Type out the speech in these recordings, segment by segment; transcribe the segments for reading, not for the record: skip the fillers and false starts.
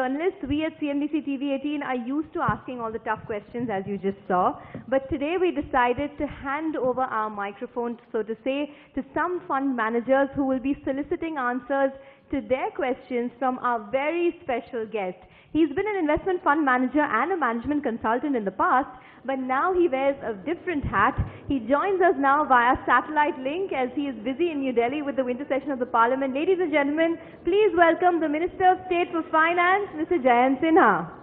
journalists, we at CNBC TV18 are used to asking all the tough questions as you just saw. But today we decided to hand over our microphone, so to say, to some fund managers who will be soliciting answers to their questions from our very special guest. He's been an investment fund manager and a management consultant in the past, but now he wears a different hat. He joins us now via satellite link as he is busy in New Delhi with the winter session of the Parliament. Ladies and gentlemen, please welcome the Minister of State for Finance, Mr. Jayant Sinha.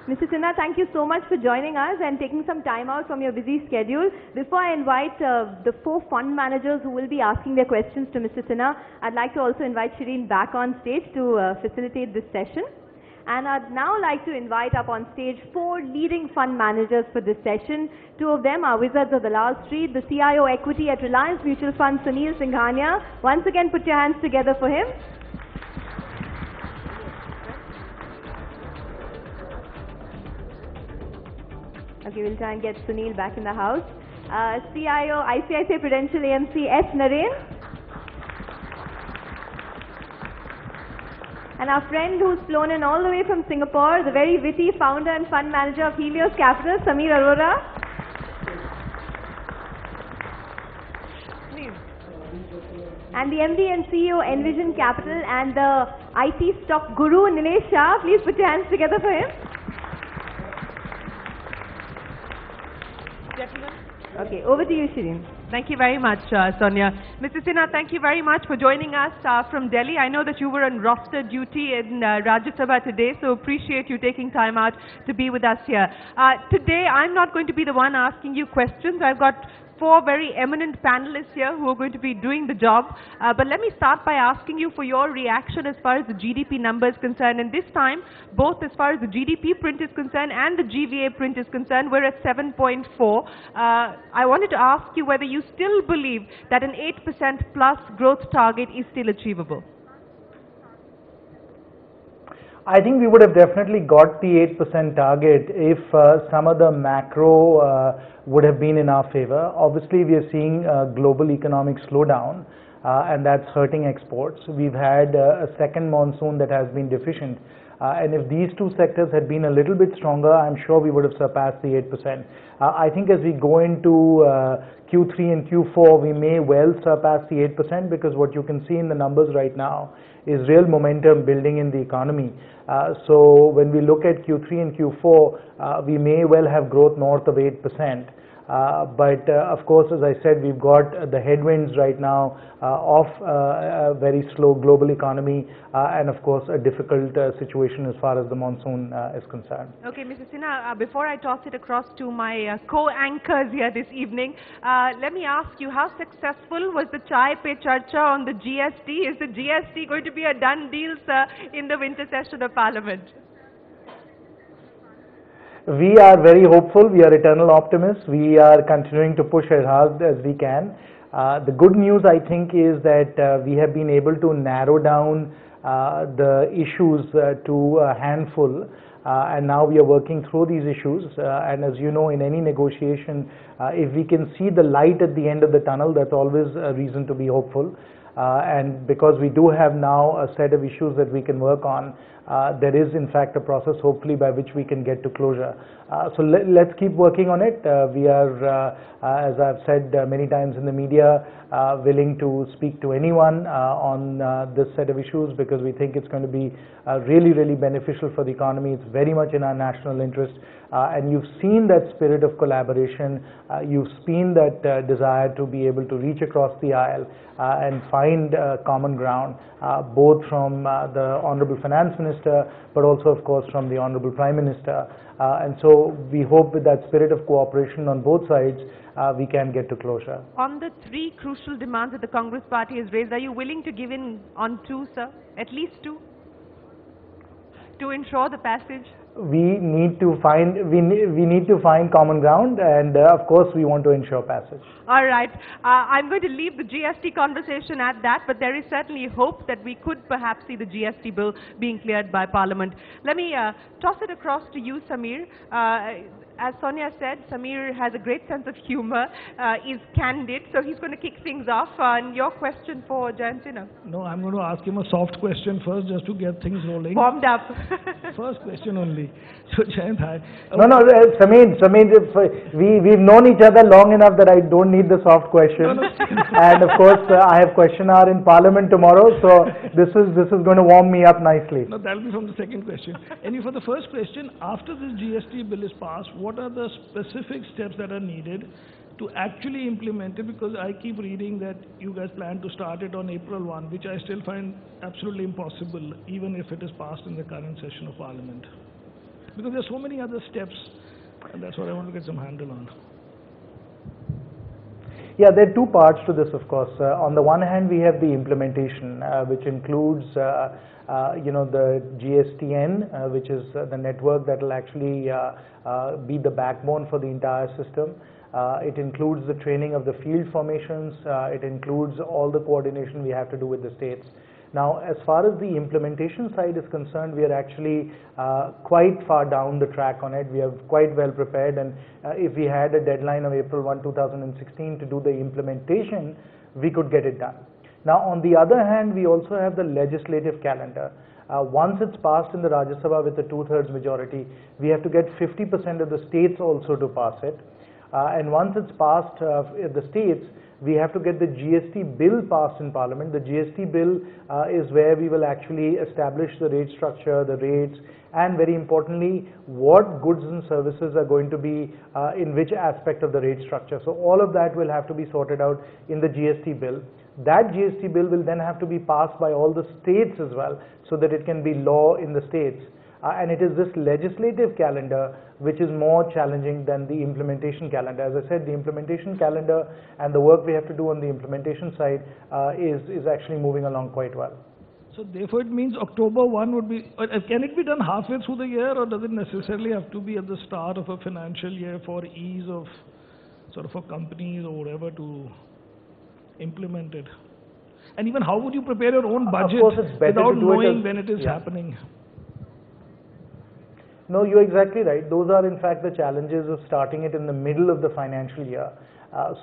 Mr. Sinha, thank you so much for joining us and taking some time out from your busy schedule. Before I invite the 4 fund managers who will be asking their questions to Mr. Sinha, I'd like to also invite Shireen back on stage to facilitate this session. And I'd now like to invite up on stage 4 leading fund managers for this session. 2 of them are wizards of the Lal Street, the CIO Equity at Reliance Mutual Fund, Sunil Singhania. Once again, put your hands together for him. Okay, we'll try and get Sunil back in the house. CIO, ICICI Prudential AMC, S. Naren. And our friend who's flown in all the way from Singapore, the very witty founder and fund manager of Helios Capital, Samir Arora. And the MD and CEO, Envision Capital, and the IT stock guru, Nilesh Shah. Please put your hands together for him. Okay, over to you, Shireen. Thank you very much, Sonia. Mr. Sinha, thank you very much for joining us from Delhi. I know that you were on roster duty in Rajya Sabha today, so appreciate you taking time out to be with us here. Today, I'm not going to be the one asking you questions. I've got 4 very eminent panelists here who are going to be doing the job. But let me start by asking you for your reaction as far as the GDP number is concerned. And this time, both as far as the GDP print is concerned and the GVA print is concerned, we're at 7.4. I wanted to ask you whether you still believe that an 8% plus growth target is still achievable. I think we would have definitely got the 8% target if some of the macro would have been in our favor. Obviously, we are seeing a global economic slowdown and that's hurting exports. We've had a second monsoon that has been deficient. And if these 2 sectors had been a little bit stronger, I'm sure we would have surpassed the 8%. I think as we go into Q3 and Q4, we may well surpass the 8% because what you can see in the numbers right now is real momentum building in the economy. So when we look at Q3 and Q4, we may well have growth north of 8%. But of course, as I said, we've got the headwinds right now of a very slow global economy and of course a difficult situation as far as the monsoon is concerned. Okay, Mr. Sinha, before I toss it across to my co-anchors here this evening, let me ask you, how successful was the Chai Pe Charcha on the GST? Is the GST going to be a done deal, sir, in the winter session of Parliament? We are very hopeful. We are eternal optimists. We are continuing to push as hard as we can. The good news, I think, is that we have been able to narrow down the issues to a handful. And now we are working through these issues. And as you know, in any negotiation, if we can see the light at the end of the tunnel, that's always a reason to be hopeful. And because we do have now a set of issues that we can work on, there is in fact a process hopefully by which we can get to closure. So let's keep working on it. We are, as I've said many times in the media, willing to speak to anyone on this set of issues because we think it's going to be really, really beneficial for the economy. It's very much in our national interest. And you've seen that spirit of collaboration. You've seen that desire to be able to reach across the aisle and find common ground, both from the Honorable Finance Minister, but also, of course, from the Honorable Prime Minister. And so we hope with that spirit of cooperation on both sides, we can get to closure. On the 3 crucial demands that the Congress Party has raised, are you willing to give in on 2, sir? At least 2? To ensure the passage? We need to find common ground, and of course we want to ensure passage. All right, I'm going to leave the GST conversation at that, but there is certainly hope that we could perhaps see the GST bill being cleared by Parliament. Let me toss it across to you, Samir. as Sonia said, Samir has a great sense of humor, is candid, so he's going to kick things off. And your question for Jayant Sinha? No, I'm going to ask him a soft question first just to get things rolling. Warmed up. First question only. So Jayant, hi. No, Sameer, we've known each other long enough that I don't need the soft question. And of course, I have question hour in Parliament tomorrow, so this is going to warm me up nicely. No, that'll be from the second question. And for the first question, after this GST bill is passed, what are the specific steps that are needed to actually implement it? Because I keep reading that you guys plan to start it on April 1, which I still find absolutely impossible, even if it is passed in the current session of Parliament. Because there are so many other steps, and that's what I want to get some handle on. Yeah, there are two parts to this, of course. On the one hand, we have the implementation, which includes, the GSTN, which is the network that will actually be the backbone for the entire system. It includes the training of the field formations. It includes all the coordination we have to do with the states. Now, as far as the implementation side is concerned, we are actually quite far down the track on it. We are quite well prepared, and if we had a deadline of April 1, 2016 to do the implementation, we could get it done. Now, on the other hand, we also have the legislative calendar. Once it's passed in the Rajya Sabha with a 2/3 majority, we have to get 50% of the states also to pass it. And once it's passed the states, we have to get the GST bill passed in Parliament. The GST bill is where we will actually establish the rate structure, the rates, and very importantly, what goods and services are going to be in which aspect of the rate structure. So all of that will have to be sorted out in the GST bill. That GST bill will then have to be passed by all the states as well, so that it can be law in the states. And it is this legislative calendar which is more challenging than the implementation calendar. As I said, the implementation calendar and the work we have to do on the implementation side is actually moving along quite well. So therefore it means October 1 would be, can it be done halfway through the year, or does it necessarily have to be at the start of a financial year for ease of sort of for companies or whatever to implement it? And even how would you prepare your own budget without knowing when it is happening? No, you're exactly right. Those are in fact the challenges of starting it in the middle of the financial year.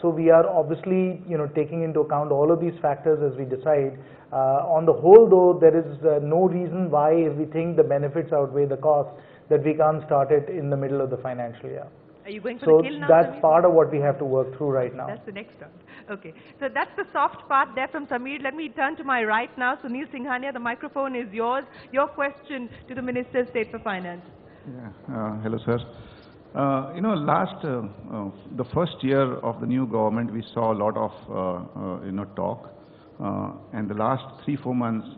So we are obviously, taking into account all of these factors as we decide. On the whole, though, there is no reason why, if we think the benefits outweigh the costs, that we can't start it in the middle of the financial year. Are you going for the kill now? So that's part of what we have to work through right now. That's the next round. Okay, so that's the soft part there from Samir. Let me turn to my right now. Sunil Singhania, the microphone is yours. Your question to the Minister of State for Finance. Yeah, hello, sir. The first year of the new government, we saw a lot of, talk. And the last 3-4 months,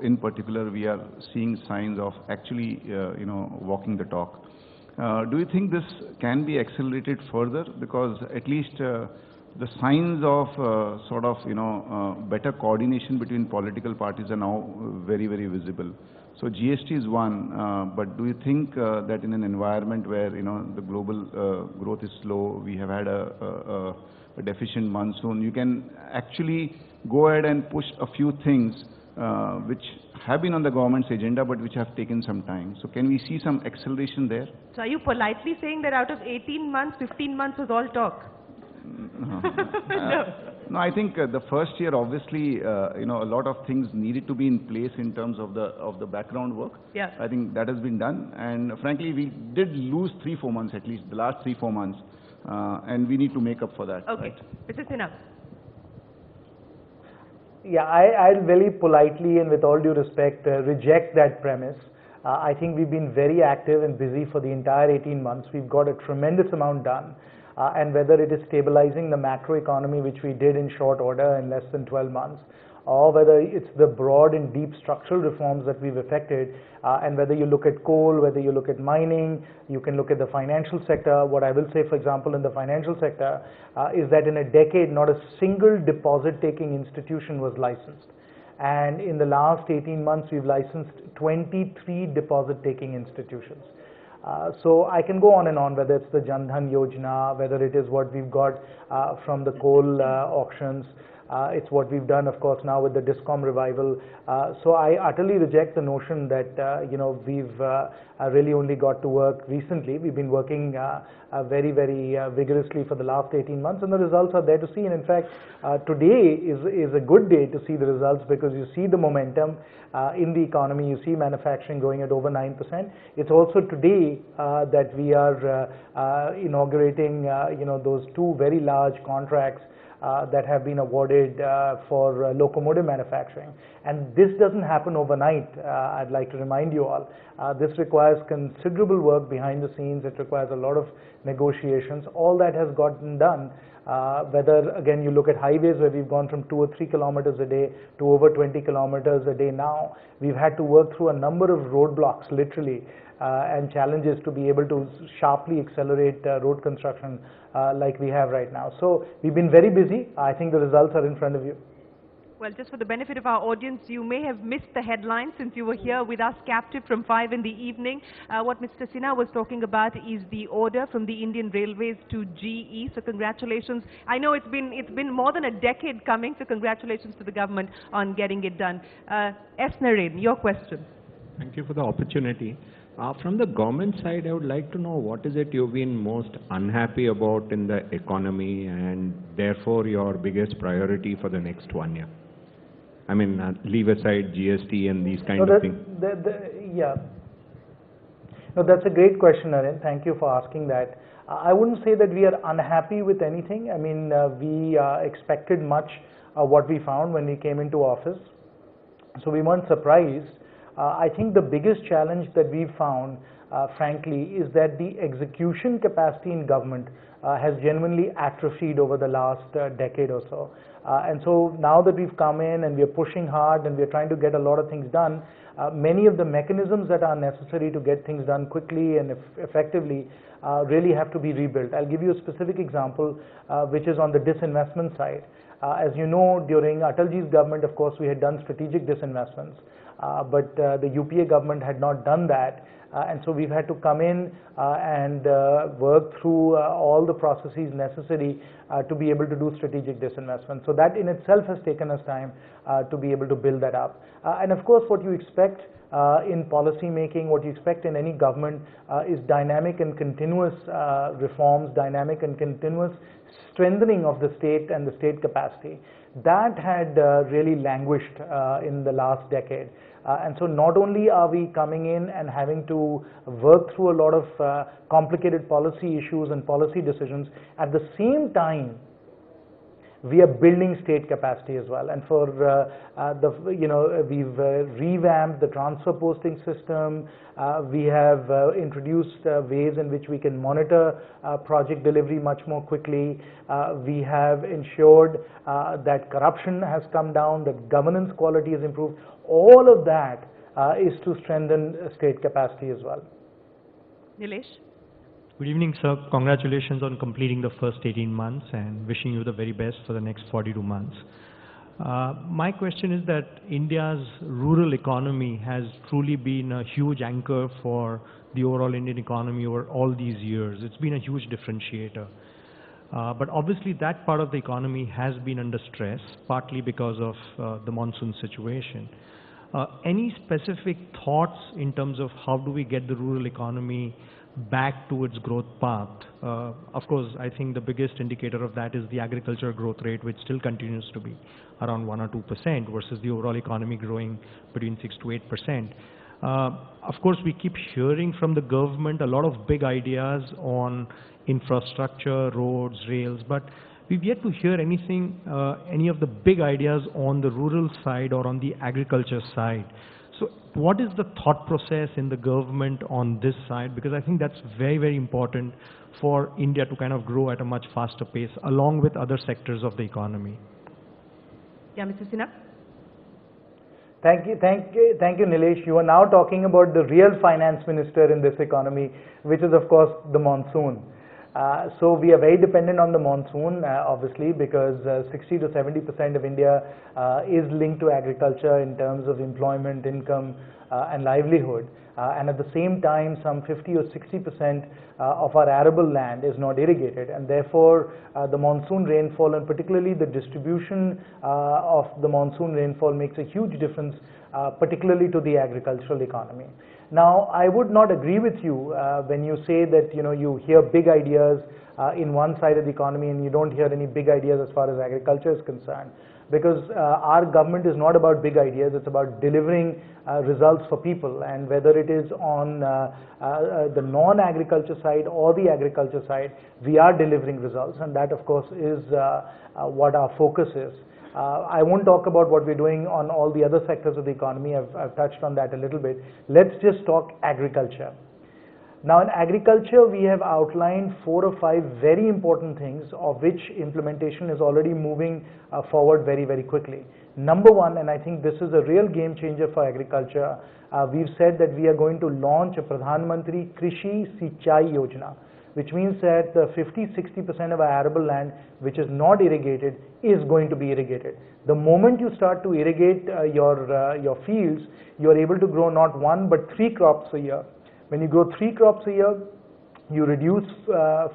in particular, we are seeing signs of actually, walking the talk. Do you think this can be accelerated further? Because at least the signs of better coordination between political parties are now very, very visible. So GST is one, but do you think that in an environment where the global growth is slow, we have had a deficient monsoon, you can actually go ahead and push a few things which have been on the government's agenda but which have taken some time. So can we see some acceleration there? So are you politely saying that out of 18 months, 15 months was all talk? No, I think the first year, obviously, a lot of things needed to be in place in terms of the background work. Yeah. I think that has been done, and frankly, we did lose 3-4 months at least, the last 3-4 months, and we need to make up for that. Okay, right? Mr. Sinha. Yeah, I'll very politely and with all due respect reject that premise. I think we've been very active and busy for the entire 18 months. We've got a tremendous amount done. And whether it is stabilizing the macroeconomy, which we did in short order in less than 12 months, or whether it's the broad and deep structural reforms that we've effected, and whether you look at coal, whether you look at mining, you can look at the financial sector. What I will say, for example, in the financial sector, is that in a decade, not a single deposit-taking institution was licensed. And in the last 18 months, we've licensed 23 deposit-taking institutions. So I can go on and on, whether it's the Jan Dhan Yojana, whether it is what we've got from the coal auctions. It's what we've done, of course, now with the DISCOM revival. So I utterly reject the notion that, you know, we've really only got to work recently. We've been working very, very vigorously for the last 18 months, and the results are there to see. And in fact, today is a good day to see the results, because you see the momentum in the economy. You see manufacturing growing at over 9%. It's also today that we are inaugurating, you know, those two very large contracts that have been awarded for locomotive manufacturing. And this doesn't happen overnight. I'd like to remind you all. This requires considerable work behind the scenes. It requires a lot of negotiations. All that has gotten done. Whether, again, you look at highways, where we've gone from 2 or 3 kilometers a day to over 20 kilometers a day now. We've had to work through a number of roadblocks, literally, and challenges to be able to sharply accelerate road construction like we have right now. So we've been very busy. I think the results are in front of you. Well, just for the benefit of our audience, you may have missed the headline since you were here with us captive from 5 in the evening. What Mr. Sinha was talking about is the order from the Indian Railways to GE. So congratulations. I know it's been more than a decade coming, so congratulations to the government on getting it done. S. Naren, your question. Thank you for the opportunity. From the government side, I would like to know what is it you've been most unhappy about in the economy, and therefore your biggest priority for the next 1 year? I mean, leave aside GST and these kind of things. Yeah. No, that's a great question, Naren. Thank you for asking that. I wouldn't say that we are unhappy with anything. I mean, we expected much of what we found when we came into office, so we weren't surprised. I think the biggest challenge that we've found, frankly, is that the execution capacity in government has genuinely atrophied over the last decade or so. And so now that we've come in and we're pushing hard and we're trying to get a lot of things done, many of the mechanisms that are necessary to get things done quickly and effectively really have to be rebuilt. I'll give you a specific example, which is on the disinvestment side. As you know, during Atalji's government, of course, we had done strategic disinvestments. But the UPA government had not done that, and so we've had to come in and work through all the processes necessary to be able to do strategic disinvestment. So that in itself has taken us time to be able to build that up. And of course, what you expect in policy making, what you expect in any government is dynamic and continuous reforms, dynamic and continuous strengthening of the state and the state capacity. That had really languished in the last decade. And so not only are we coming in and having to work through a lot of complicated policy issues and policy decisions, at the same time, we are building state capacity as well. And for we've revamped the transfer posting system. We have introduced ways in which we can monitor project delivery much more quickly. We have ensured that corruption has come down, that governance quality has improved. All of that is to strengthen state capacity as well. Nilesh? Good evening, sir. Congratulations on completing the first 18 months and wishing you the very best for the next 42 months. My question is that India's rural economy has truly been a huge anchor for the overall Indian economy over all these years. It's been a huge differentiator. But obviously that part of the economy has been under stress, partly because of the monsoon situation. Any specific thoughts in terms of how do we get the rural economy back to its growth path? Of course, I think the biggest indicator of that is the agriculture growth rate, which still continues to be around 1 or 2% versus the overall economy growing between 6 to 8%. Of course, we keep hearing from the government a lot of big ideas on infrastructure, roads, rails, but we've yet to hear anything, any of the big ideas on the rural side or on the agriculture side. So what is the thought process in the government on this side? Because I think that's very, very important for India to kind of grow at a much faster pace along with other sectors of the economy. Yeah, Mr. Sinha? Thank you, Nilesh. You are now talking about the real finance minister in this economy, which is of course the monsoon. So we are very dependent on the monsoon, obviously, because 60 to 70% of India is linked to agriculture in terms of employment, income, and livelihood. and at the same time some 50 or 60% of our arable land is not irrigated, and therefore the monsoon rainfall and particularly the distribution of the monsoon rainfall makes a huge difference, particularly to the agricultural economy. Now, I would not agree with you when you say that you hear big ideas in one side of the economy and you don't hear any big ideas as far as agriculture is concerned, because our government is not about big ideas, it's about delivering results for people, and whether it is on the non-agriculture side or the agriculture side, we are delivering results, and that of course is what our focus is. I won't talk about what we're doing on all the other sectors of the economy. I've touched on that a little bit. Let's just talk agriculture. Now, in agriculture, we have outlined 4 or 5 very important things, of which implementation is already moving forward very, very quickly. Number one, and I think this is a real game changer for agriculture, we've said that we are going to launch a Pradhan Mantri Krishi Sinchai Yojana, which means that 50-60% of our arable land which is not irrigated is going to be irrigated. The moment you start to irrigate your fields, you are able to grow not 1 but 3 crops a year. When you grow 3 crops a year, you reduce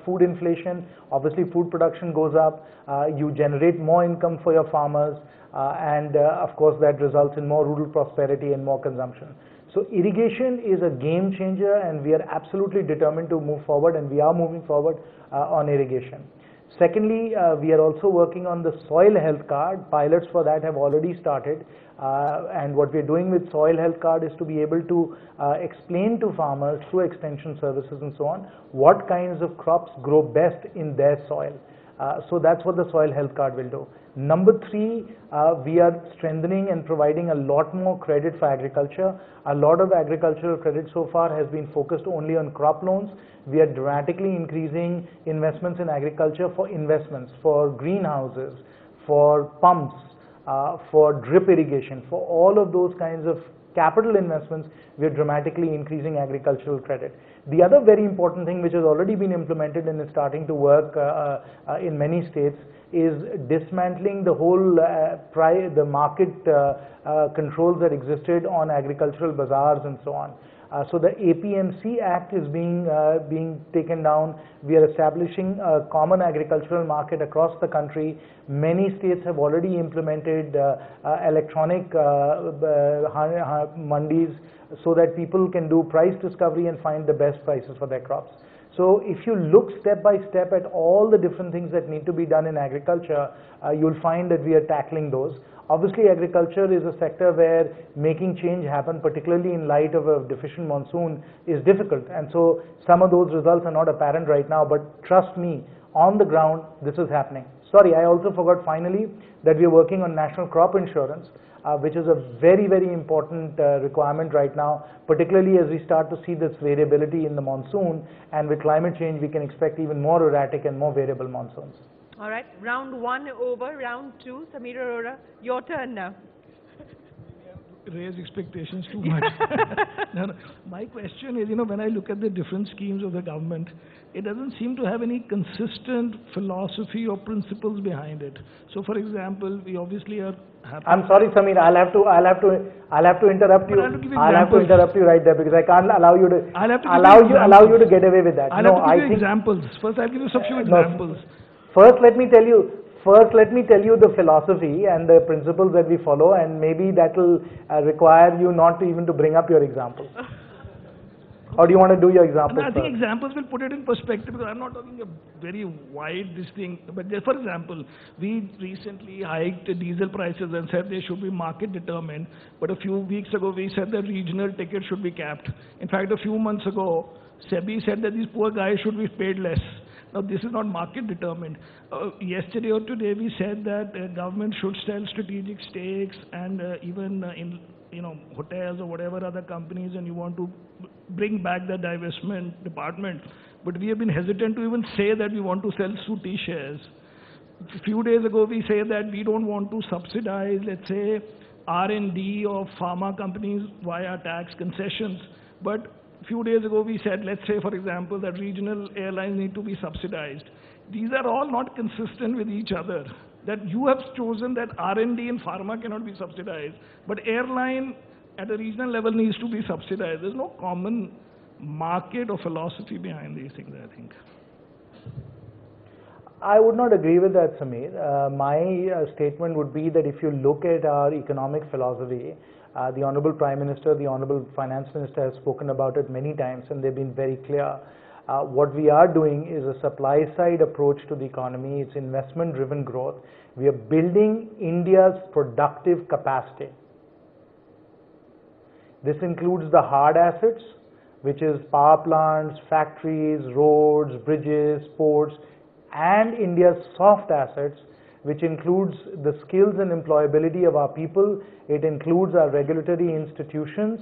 food inflation, obviously food production goes up, you generate more income for your farmers, and of course that results in more rural prosperity and more consumption. So irrigation is a game changer, and we are absolutely determined to move forward, and we are moving forward on irrigation. Secondly, we are also working on the soil health card. Pilots for that have already started, and what we are doing with soil health card is to be able to explain to farmers through extension services and so on what kinds of crops grow best in their soil. So that's what the soil health card will do. Number 3, we are strengthening and providing a lot more credit for agriculture. A lot of agricultural credit so far has been focused only on crop loans. We are dramatically increasing investments in agriculture for investments, for greenhouses, for pumps, for drip irrigation, for all of those kinds of capital investments. We are dramatically increasing agricultural credit. The other very important thing which has already been implemented and is starting to work in many states is dismantling the whole the market controls that existed on agricultural bazaars and so on. So the APMC Act is being taken down. We are establishing a common agricultural market across the country. Many states have already implemented electronic mandis so that people can do price discovery and find the best prices for their crops. So if you look step by step at all the different things that need to be done in agriculture, you'll find that we are tackling those. Obviously, agriculture is a sector where making change happen, particularly in light of a deficient monsoon, is difficult. And so some of those results are not apparent right now, but trust me, on the ground, this is happening. Sorry, I also forgot finally that we are working on national crop insurance, which is a very, very important requirement right now, particularly as we start to see this variability in the monsoon, and with climate change we can expect even more erratic and more variable monsoons. All right, round 1 over, round 2, Samir Arora, your turn now. Raise expectations too much. No, my question is, when I look at the different schemes of the government, it doesn't seem to have any consistent philosophy or principles behind it. So, for example, we obviously are happy. I'm sorry, Samir. I'll have to interrupt you. I'll have to interrupt you right there because I can't allow you to allow you to get away with that. I'll have to give you examples. First, I'll give you some few examples. First, let me tell you the philosophy and the principles that we follow, and maybe that will require you not to even to bring up your examples. Or do you want to do your examples? I think examples will put it in perspective, because I'm not talking a very wide thing. But for example, we recently hiked diesel prices and said they should be market determined. But a few weeks ago, we said that regional tickets should be capped. In fact, a few months ago, SEBI said that these poor guys should be paid less. Now, this is not market determined. Yesterday or today, we said that government should sell strategic stakes and even in hotels or whatever other companies, and you want to bring back the divestment department. But we have been hesitant to even say that we want to sell Suti shares. A few days ago, we say that we don't want to subsidize, let's say, R&D of pharma companies via tax concessions. But a few days ago, we said, let's say, for example, that regional airlines need to be subsidized. These are all not consistent with each other. That you have chosen that R&D in pharma cannot be subsidized, but airline at a regional level needs to be subsidized. There's no common market or philosophy behind these things, I think. I would not agree with that, Sameer. My statement would be that if you look at our economic philosophy, the Honorable Prime Minister, the Honorable Finance Minister has spoken about it many times, and they've been very clear. What we are doing is a supply-side approach to the economy. It's investment-driven growth. We are building India's productive capacity. This includes the hard assets, which is power plants, factories, roads, bridges, ports, and India's soft assets, which includes the skills and employability of our people. It includes our regulatory institutions,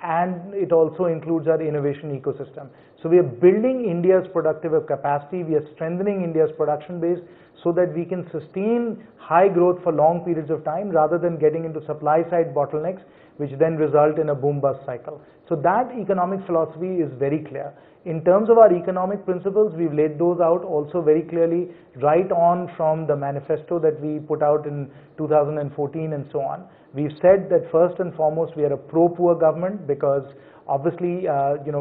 and it also includes our innovation ecosystem. So we are building India's productive capacity. We are strengthening India's production base so that we can sustain high growth for long periods of time rather than getting into supply-side bottlenecks, which then result in a boom-bust cycle. So that economic philosophy is very clear. In terms of our economic principles, we've laid those out also very clearly, right on from the manifesto that we put out in 2014 and so on. We've said that first and foremost, we are a pro-poor government because obviously,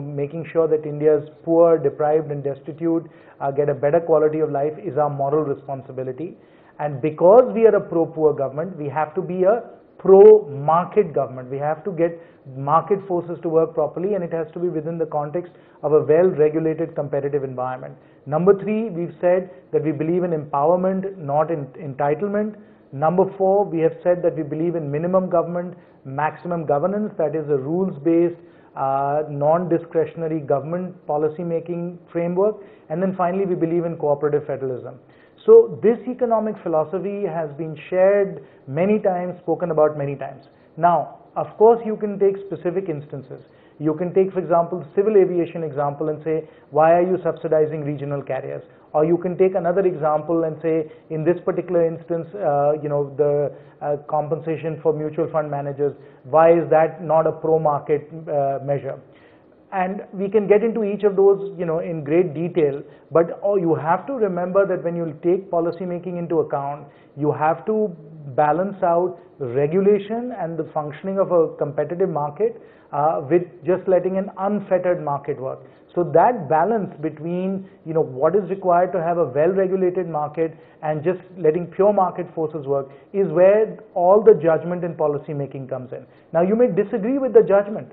making sure that India's poor, deprived and destitute get a better quality of life is our moral responsibility. And because we are a pro-poor government, we have to be a pro-market government. We have to get market forces to work properly, and it has to be within the context of a well-regulated competitive environment. Number 3, we've said that we believe in empowerment, not in entitlement. Number 4, we have said that we believe in minimum government, maximum governance, that is a rules-based, non-discretionary government policy-making framework. And then finally, we believe in cooperative federalism. So this economic philosophy has been shared many times, spoken about many times. Now, of course, you can take specific instances. You can take, for example, civil aviation example and say, why are you subsidizing regional carriers? Or you can take another example and say, in this particular instance, the compensation for mutual fund managers, why is that not a pro-market measure? And we can get into each of those, in great detail. But you have to remember that when you take policy making into account, you have to balance out regulation and the functioning of a competitive market with just letting an unfettered market work. So that balance between, what is required to have a well-regulated market and just letting pure market forces work is where all the judgment in policy making comes in. Now, you may disagree with the judgment.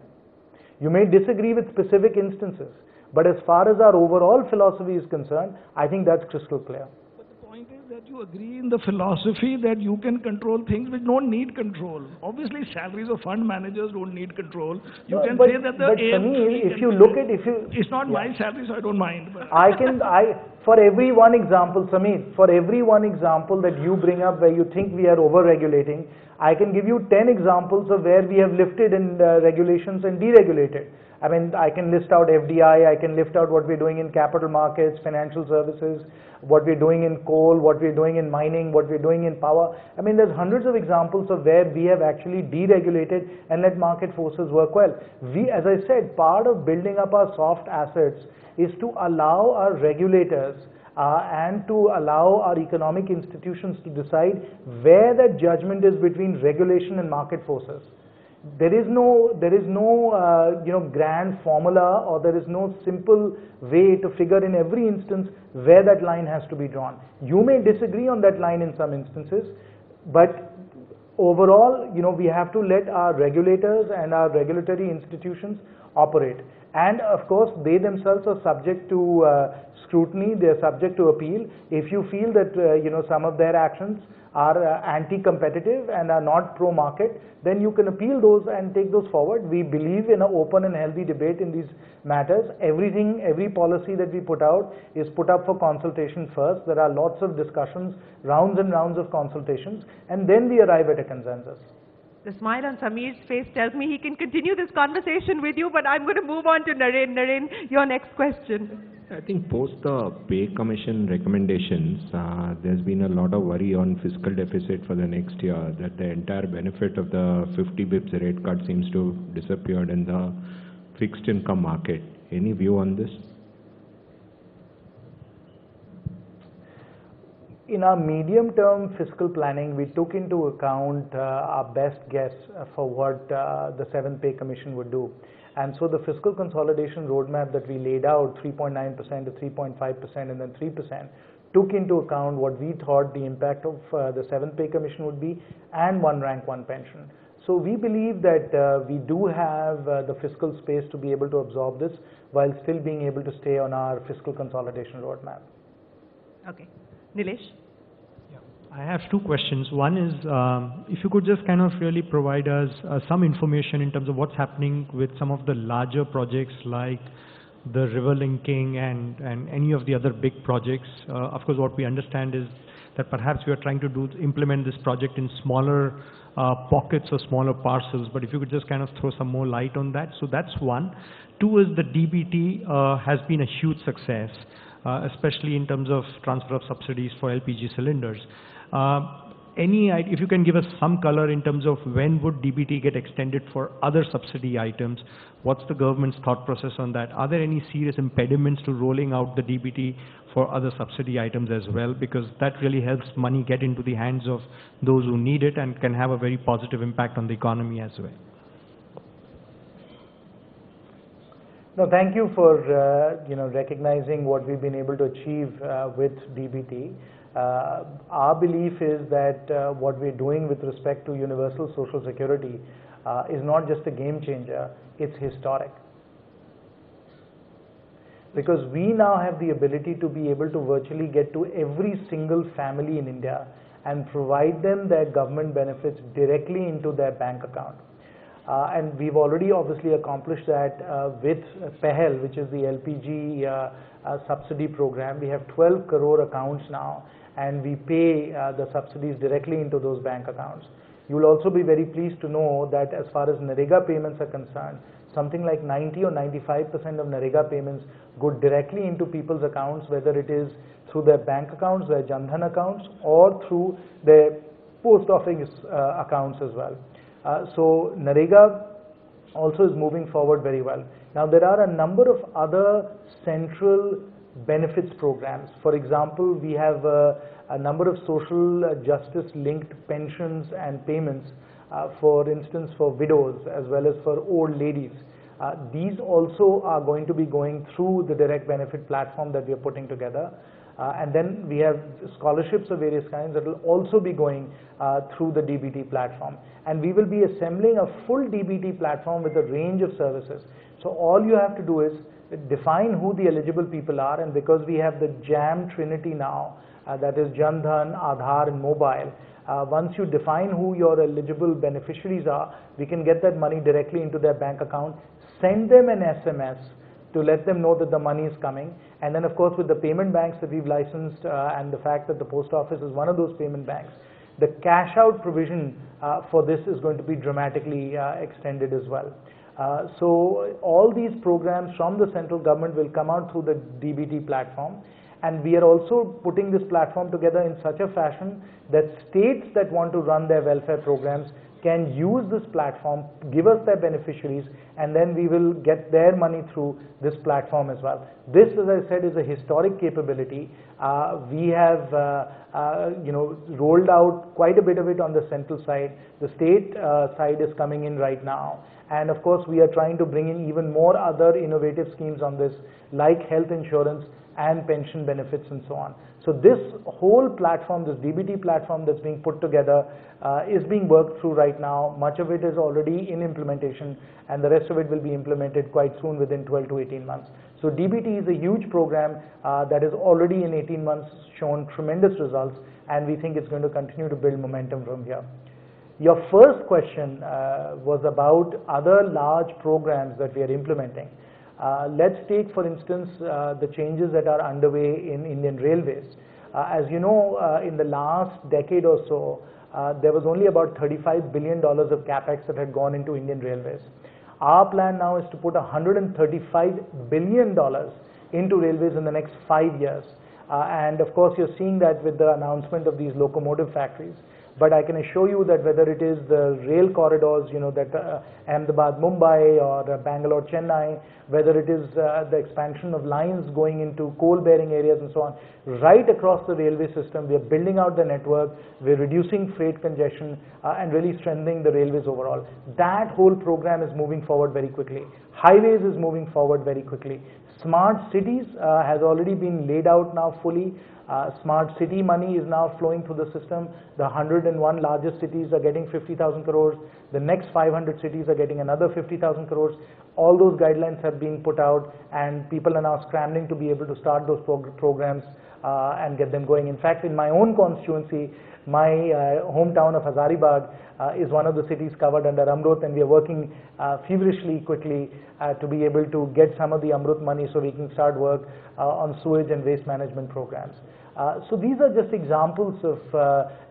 You may disagree with specific instances, but as far as our overall philosophy is concerned, I think that's crystal clear. But the point is that you agree in the philosophy that you can control things which don't need control. Obviously, salaries of fund managers don't need control. You can say that the if you look at, it's not my salary, so I don't mind. But for every one example, Sameer, for every one example that you bring up where you think we are over-regulating, I can give you 10 examples of where we have lifted in regulations and deregulated. I mean, I can list out FDI, I can lift out what we're doing in capital markets, financial services, what we're doing in coal, what we're doing in mining, what we're doing in power. I mean, there's hundreds of examples of where we have actually deregulated and let market forces work well. We, as I said, part of building up our soft assets is to allow our regulators and to allow our economic institutions to decide where that judgment is between regulation and market forces. There is no grand formula, or there is no simple way to figure in every instance where that line has to be drawn. You may disagree on that line in some instances, but overall, we have to let our regulators and our regulatory institutions operate. And of course, they themselves are subject to scrutiny, they are subject to appeal. If you feel that some of their actions are anti-competitive and are not pro-market, then you can appeal those and take those forward. We believe in an open and healthy debate in these matters. Every policy that we put out is put up for consultation first. There are lots of discussions, rounds and rounds of consultations, and then we arrive at a consensus. The smile on Sameer's face tells me he can continue this conversation with you, but I'm going to move on to Naren. Naren, your next question. I think post the pay commission recommendations, there's been a lot of worry on fiscal deficit for the next year, that the entire benefit of the 50 bips rate cut seems to have disappeared in the fixed income market. Any view on this? in our medium-term fiscal planning, we took into account our best guess for what the 7th Pay Commission would do. And so the fiscal consolidation roadmap that we laid out, 3.9% to 3.5% and then 3%, took into account what we thought the impact of the 7th Pay Commission would be and one rank, one pension. So we believe that we do have the fiscal space to be able to absorb this while still being able to stay on our fiscal consolidation roadmap. Okay. Nilesh? I have two questions. One is, if you could just kind of really provide us some information in terms of what's happening with some of the larger projects like the river linking and any of the other big projects. Of course, what we understand is that perhaps we are trying to implement this project in smaller pockets or smaller parcels, but if you could just kind of throw some more light on that. So that's one. Two is the DBT has been a huge success, especially in terms of transfer of subsidies for LPG cylinders. If you can give us some color in terms of when would DBT get extended for other subsidy items, what's the government's thought process on that? Are there any serious impediments to rolling out the DBT for other subsidy items as well? Because that really helps money get into the hands of those who need it and can have a very positive impact on the economy as well. No, thank you for recognizing what we've been able to achieve with DBT. Our belief is that what we're doing with respect to universal social security is not just a game changer, it's historic. Because we now have the ability to be able to virtually get to every single family in India and provide them their government benefits directly into their bank account. And we've already obviously accomplished that with PEHEL, which is the LPG subsidy program. We have 12 crore accounts now, and we pay the subsidies directly into those bank accounts. You will also be very pleased to know that as far as NREGA payments are concerned, something like 90 or 95% of NREGA payments go directly into people's accounts, whether it is through their bank accounts, their Jan Dhan accounts, or through their post office accounts as well. So NREGA also is moving forward very well. Now there are a number of other central benefits programs. For example, we have a number of social justice linked pensions and payments, for instance for widows as well as for old ladies. These also are going to be going through the direct benefit platform that we are putting together. And then we have scholarships of various kinds that will also be going through the DBT platform. And we will be assembling a full DBT platform with a range of services. So all you have to do is define who the eligible people are, and because we have the JAM Trinity now, that is Jan Dhan, Aadhaar and mobile, once you define who your eligible beneficiaries are, we can get that money directly into their bank account, send them an SMS to let them know that the money is coming. And then of course with the payment banks that we've licensed and the fact that the post office is one of those payment banks, the cash out provision for this is going to be dramatically extended as well. So all these programs from the central government will come out through the DBT platform, and we are also putting this platform together in such a fashion that states that want to run their welfare programs can use this platform, give us their beneficiaries, and then we will get their money through this platform as well. This, as I said, is a historic capability. We have rolled out quite a bit of it on the central side. The state side is coming in right now. And of course, we are trying to bring in even more other innovative schemes on this, like health insurance and pension benefits and so on. So this whole platform, this DBT platform that's being put together is being worked through right now. Much of it is already in implementation, and the rest of it will be implemented quite soon, within 12 to 18 months. So DBT is a huge program that has already in 18 months shown tremendous results, and we think it's going to continue to build momentum from here. Your first question was about other large programs that we are implementing. Let's take, for instance, the changes that are underway in Indian Railways. As you know, in the last decade or so, there was only about $35 billion of capex that had gone into Indian Railways. Our plan now is to put $135 billion into railways in the next 5 years. And of course, you're seeing that with the announcement of these locomotive factories. but I can assure you that whether it is the rail corridors, that Ahmedabad, Mumbai, or Bangalore, Chennai, whether it is the expansion of lines going into coal-bearing areas and so on, right across the railway system, we are building out the network, we're reducing freight congestion, and really strengthening the railways overall. That whole program is moving forward very quickly. Highways is moving forward very quickly. Smart cities has already been laid out now fully. Smart city money is now flowing through the system. The 101 largest cities are getting 50,000 crores. The next 500 cities are getting another 50,000 crores. All those guidelines have been put out, and people are now scrambling to be able to start those programs and get them going. In fact, in my own constituency, my hometown of Hazaribagh is one of the cities covered under Amrut, and we are working feverishly quickly to be able to get some of the Amrut money so we can start work on sewage and waste management programs. So these are just examples of,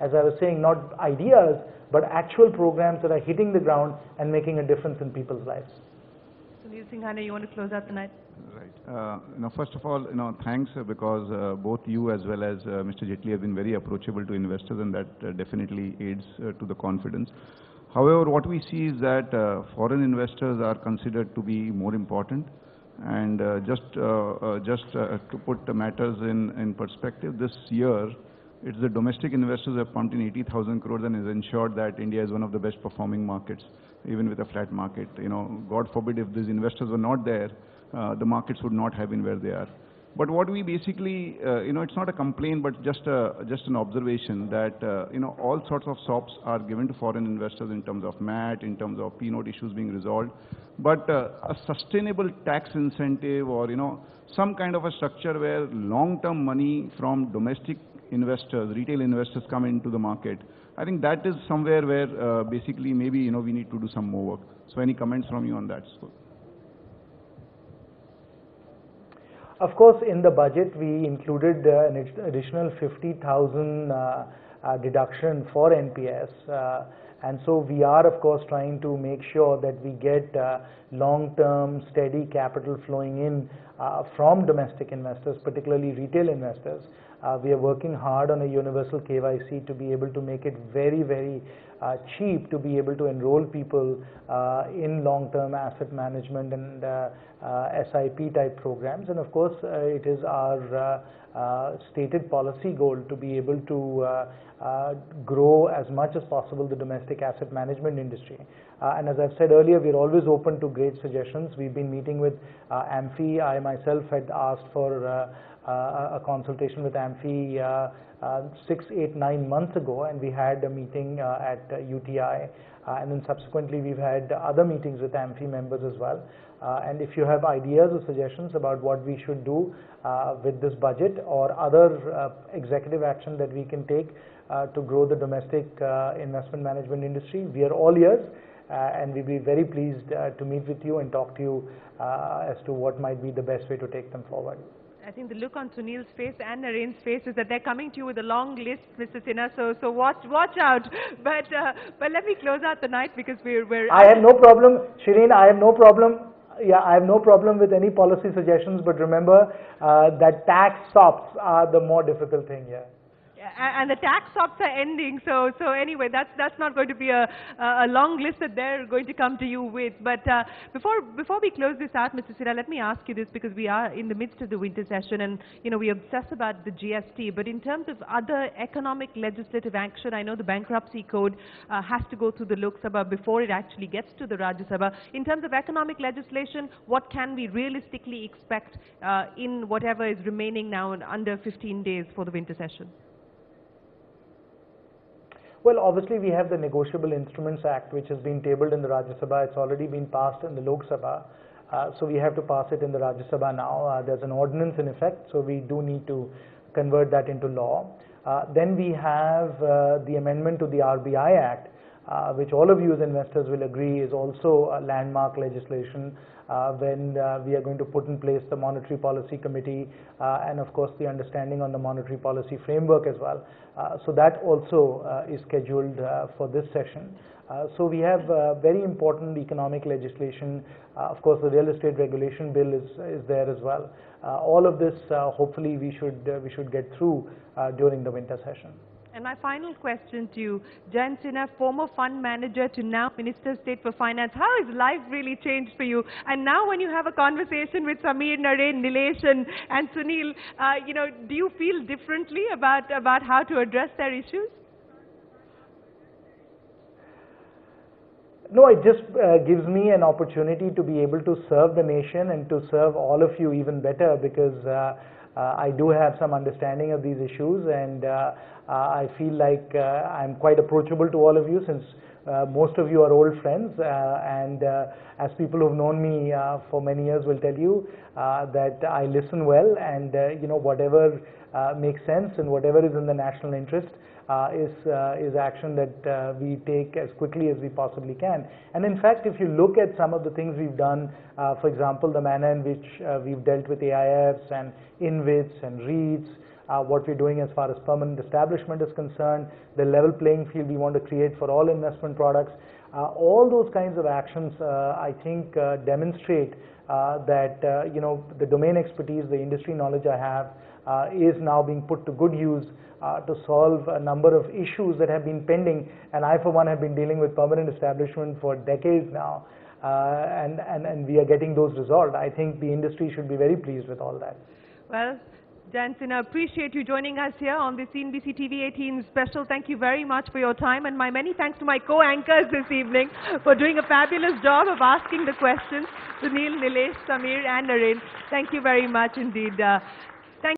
as I was saying, not ideas, but actual programs that are hitting the ground and making a difference in people's lives. Sunil Singhania, you want to close out the night? Right. First of all, thanks because both you as well as Mr. Jaitley have been very approachable to investors, and that definitely aids to the confidence. However, what we see is that foreign investors are considered to be more important. And just to put the matters in perspective, this year, it's the domestic investors who have pumped in 80,000 crores and has ensured that India is one of the best performing markets, even with a flat market. God forbid if these investors were not there, the markets would not have been where they are. But what we basically, it's not a complaint, but just an observation that, all sorts of SOPs are given to foreign investors in terms of MAT, in terms of P-note issues being resolved. But a sustainable tax incentive or, some kind of a structure where long-term money from domestic investors, retail investors come into the market, I think that is somewhere where basically maybe, we need to do some more work. So any comments from you on that? Of course, in the budget, we included an additional 50,000 deduction for NPS. And so we are, of course, trying to make sure that we get long-term, steady capital flowing in from domestic investors, particularly retail investors. We are working hard on a universal KYC to be able to make it very, very cheap to be able to enroll people in long-term asset management and SIP type programs. And of course, it is our stated policy goal to be able to grow as much as possible the domestic asset management industry. And as I've said earlier, we're always open to great suggestions. We've been meeting with AMFI. I myself had asked for a consultation with AMFI 6, 8, 9 months ago, and we had a meeting at UTI, and then subsequently we've had other meetings with AMFI members as well. And if you have ideas or suggestions about what we should do with this budget or other executive action that we can take to grow the domestic investment management industry, we are all ears, and we'll be very pleased to meet with you and talk to you as to what might be the best way to take them forward. I think the look on Sunil's face and Naren's face is that they're coming to you with a long list, Mr. Sinha. So watch out. But let me close out the night because we're. I have no problem, Shireen. I have no problem. Yeah, I have no problem with any policy suggestions. But remember that tax SOPs are the more difficult thing here. And the tax SOPs are ending, so anyway, that's not going to be a long list that they're going to come to you with. But before we close this out, Mr. Sinha, let me ask you this, because we are in the midst of the winter session, and we obsess about the GST. But in terms of other economic legislative action, I know the bankruptcy code has to go through the Lok Sabha before it actually gets to the Rajya Sabha. In terms of economic legislation, what can we realistically expect in whatever is remaining now in under 15 days for the winter session? Well, obviously we have the Negotiable Instruments Act, which has been tabled in the Rajya Sabha. It's already been passed in the Lok Sabha. So we have to pass it in the Rajya Sabha now. There's an ordinance in effect, so we do need to convert that into law. Then we have the amendment to the RBI Act, which all of you as investors will agree is also a landmark legislation when we are going to put in place the Monetary Policy Committee and of course the understanding on the monetary policy framework as well. So that also is scheduled for this session. So we have very important economic legislation. Of course, the real estate regulation bill is there as well. All of this hopefully we should get through during the winter session. And my final question to you, Jayant Sinha, former fund manager to now Minister of State for Finance, how has life really changed for you? And now when you have a conversation with Samir, Naren, Nilesh and Sunil, do you feel differently about how to address their issues? No, it just gives me an opportunity to be able to serve the nation and to serve all of you even better, because I do have some understanding of these issues, and I feel like I'm quite approachable to all of you, since most of you are old friends, and as people who've known me for many years will tell you that I listen well, and whatever makes sense and whatever is in the national interest is action that we take as quickly as we possibly can. And in fact, if you look at some of the things we've done, for example, the manner in which we've dealt with AIFs and InvITs and REITs, what we're doing as far as permanent establishment is concerned, the level playing field we want to create for all investment products, all those kinds of actions I think demonstrate that the domain expertise, the industry knowledge I have is now being put to good use to solve a number of issues that have been pending, and I for one have been dealing with permanent establishment for decades now, and we are getting those resolved. I think the industry should be very pleased with all that. Well, Jayant Sinha, appreciate you joining us here on the CNBC TV 18 special. Thank you very much for your time, and my many thanks to my co-anchors this evening for doing a fabulous job of asking the questions. Sunil, Nilesh, Samir and Naren, thank you very much indeed.